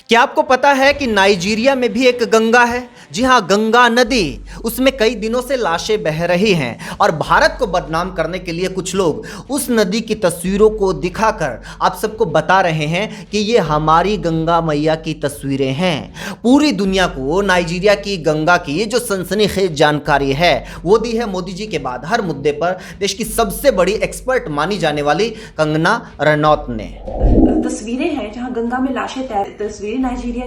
क्या आपको पता है कि नाइजीरिया में भी एक गंगा है? जी हाँ, गंगा नदी। उसमें कई दिनों से लाशें बह रही हैं और भारत को बदनाम करने के लिए कुछ लोग उस नदी की तस्वीरों को दिखाकर आप सबको बता रहे हैं कि ये हमारी गंगा मैया की तस्वीरें हैं। पूरी दुनिया को नाइजीरिया की गंगा की ये जो सनसनीखेज जानकारी है वो दी है मोदी जी के बाद हर मुद्दे पर देश की सबसे बड़ी एक्सपर्ट मानी जाने वाली कंगना रनौत ने। तस्वीरें हैं जहां गंगा में लाशें तैर, तस्वीरें नाइजीरिया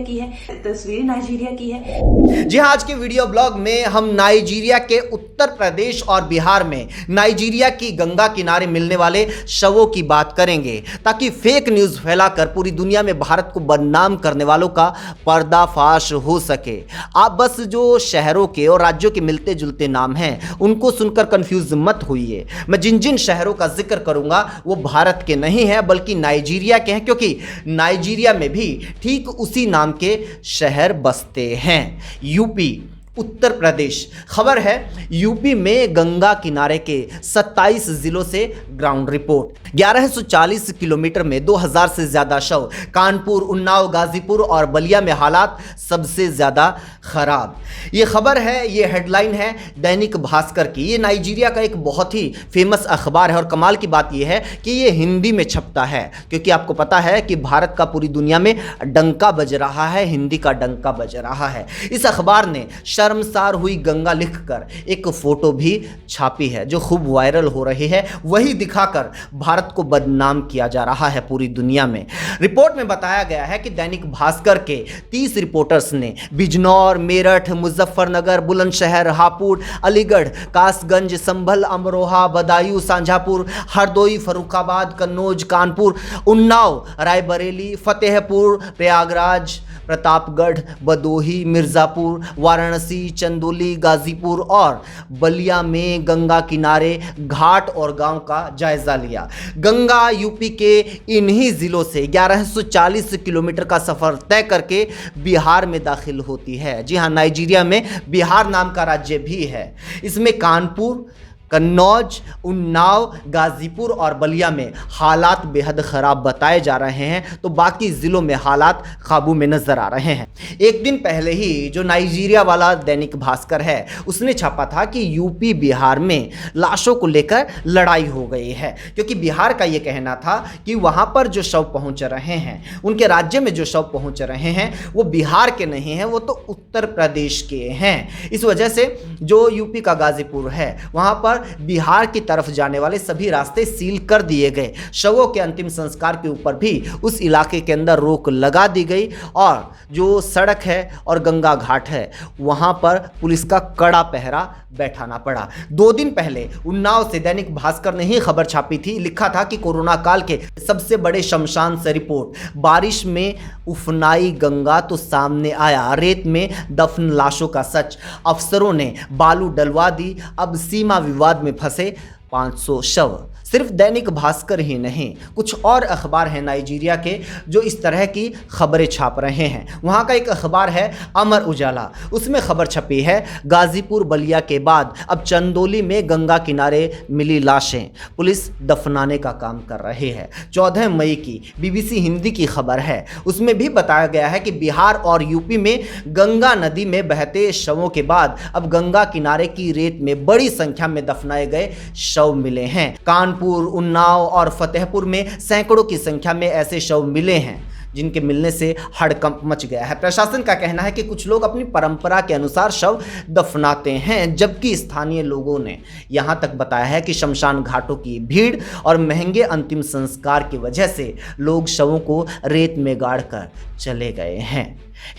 की है। जी हाँ, आज के वीडियो ब्लॉग में हम नाइजीरिया के उत्तर प्रदेश और बिहार में नाइजीरिया की गंगा किनारे मिलने वाले शवों की बात करेंगे ताकि फेक न्यूज़ फैलाकर पूरी दुनिया में भारत को बदनाम करने वालों का पर्दाफाश हो सके। आप बस जो शहरों के और राज्यों के मिलते जुलते नाम हैं उनको सुनकर कंफ्यूज मत होइए। मैं जिन जिन शहरों का जिक्र करूंगा वो भारत के नहीं है बल्कि नाइजीरिया के हैं, क्योंकि नाइजीरिया में भी ठीक उसी नाम के शहर बसते हैं। यूपी, उत्तर प्रदेश। खबर है यूपी में गंगा किनारे के 27 जिलों से ग्राउंड रिपोर्ट। 1140 किलोमीटर में 2000 से ज़्यादा शव। कानपुर, उन्नाव, गाजीपुर और बलिया में हालात सबसे ज़्यादा खराब। ये खबर है, ये हेडलाइन है दैनिक भास्कर की। ये नाइजीरिया का एक बहुत ही फेमस अखबार है और कमाल की बात यह है कि ये हिंदी में छपता है, क्योंकि आपको पता है कि भारत का पूरी दुनिया में डंका बज रहा है, हिंदी का डंका बज रहा है। इस अखबार ने शर्मसार हुई गंगा लिखकर एक फोटो भी छापी है जो खूब वायरल हो रही है। वही दिखाकर भारत को बदनाम किया जा रहा है पूरी दुनिया में। रिपोर्ट में बताया गया है कि दैनिक भास्कर के 30 रिपोर्टर्स ने बिजनौर, मेरठ, मुजफ्फरनगर, बुलंदशहर, हापुड़, अलीगढ़, कासगंज, संभल, अमरोहा, बदायूं, सांझापुर, हरदोई, फर्रुखाबाद, कन्नौज, कानपुर, उन्नाव, रायबरेली, फतेहपुर, प्रयागराज, प्रतापगढ़, भदोही, मिर्ज़ापुर, वाराणसी, चंदौली, गाजीपुर और बलिया में गंगा किनारे घाट और गांव का जायजा लिया। गंगा यूपी के इन्हीं ज़िलों से 1140 किलोमीटर का सफ़र तय करके बिहार में दाखिल होती है। जी हाँ, नाइजीरिया में बिहार नाम का राज्य भी है। इसमें कानपुर, कन्नौज, उन्नाव, गाजीपुर और बलिया में हालात बेहद ख़राब बताए जा रहे हैं, तो बाकी ज़िलों में हालात काबू में नज़र आ रहे हैं। एक दिन पहले ही जो नाइजीरिया वाला दैनिक भास्कर है उसने छापा था कि यूपी बिहार में लाशों को लेकर लड़ाई हो गई है, क्योंकि बिहार का ये कहना था कि वहाँ पर जो शव पहुँच रहे हैं, उनके राज्य में जो शव पहुँच रहे हैं वो बिहार के नहीं हैं, वो तो उत्तर प्रदेश के हैं। इस वजह से जो यूपी का गाजीपुर है वहाँ पर बिहार की तरफ जाने वाले सभी रास्ते सील कर दिए गए। शवों के अंतिम संस्कार के ऊपर भी उस इलाके के अंदर रोक लगा दी गई और जो सड़क है और गंगा घाट है वहां पर पुलिस का कड़ा पहरा बैठाना पड़ा। 2 दिन पहले उन्नाव से दैनिक भास्कर ने ही खबर छापी थी। लिखा था कि कोरोना काल के सबसे बड़े शमशान से रिपोर्ट। बारिश में उफनाई गंगा तो सामने आया, रेत में दफन लाशों का सच। अफसरों ने बालू डलवा दी, अब सीमा विवाद में फंसे 500 शव। सिर्फ दैनिक भास्कर ही नहीं, कुछ और अखबार हैं नाइजीरिया के जो इस तरह की खबरें छाप रहे हैं। वहाँ का एक अखबार है अमर उजाला, उसमें खबर छपी है गाजीपुर, बलिया के बाद अब चंदौली में गंगा किनारे मिली लाशें, पुलिस दफनाने का काम कर रही है। 14 मई की BBC हिंदी की खबर है, उसमें भी बताया गया है कि बिहार और यूपी में गंगा नदी में बहते शवों के बाद अब गंगा किनारे की रेत में बड़ी संख्या में दफनाए गए शव मिले हैं। कानपुर, उन्नाव और फतेहपुर में सैकड़ों की संख्या में ऐसे शव मिले हैं जिनके मिलने से हड़कंप मच गया है। प्रशासन का कहना है कि कुछ लोग अपनी परंपरा के अनुसार शव दफनाते हैं, जबकि स्थानीय लोगों ने यहां तक बताया है कि शमशान घाटों की भीड़ और महंगे अंतिम संस्कार की वजह से लोग शवों को रेत में गाड़कर चले गए हैं।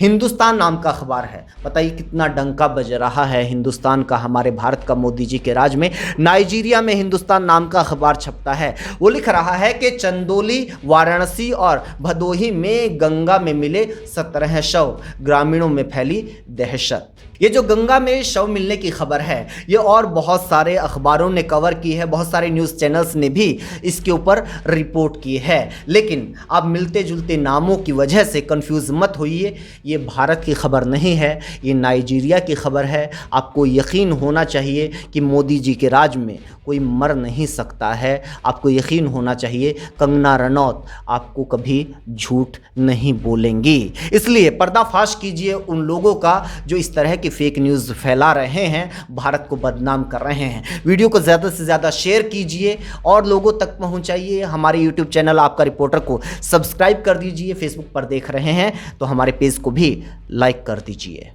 हिंदुस्तान नाम का अखबार है, बताइए कितना डंका बज रहा है हिंदुस्तान का, हमारे भारत का मोदी जी के राज में। नाइजीरिया में हिंदुस्तान नाम का अखबार छपता है, वो लिख रहा है कि चंदौली, वाराणसी और भदोही में गंगा में मिले 17 शव, ग्रामीणों में फैली दहशत। ये जो गंगा में शव मिलने की खबर है, ये और बहुत सारे अखबारों ने कवर की है, बहुत सारे न्यूज़ चैनल्स ने भी इसके ऊपर रिपोर्ट की है। लेकिन आप मिलते जुलते नामों की वजह से कंफ्यूज मत होइए, ये भारत की खबर नहीं है, ये नाइजीरिया की खबर है। आपको यकीन होना चाहिए कि मोदी जी के राज में कोई मर नहीं सकता है। आपको यकीन होना चाहिए कंगना रनौत आपको कभी झूठ नहीं बोलेंगी। इसलिए पर्दाफाश कीजिए उन लोगों का जो इस तरह की फेक न्यूज़ फैला रहे हैं, भारत को बदनाम कर रहे हैं। वीडियो को ज़्यादा से ज़्यादा शेयर कीजिए और लोगों तक पहुंचाइए। हमारे यूट्यूब चैनल आपका रिपोर्टर को सब्सक्राइब कर दीजिए। फेसबुक पर देख रहे हैं तो हमारे पेज को भी लाइक कर दीजिए।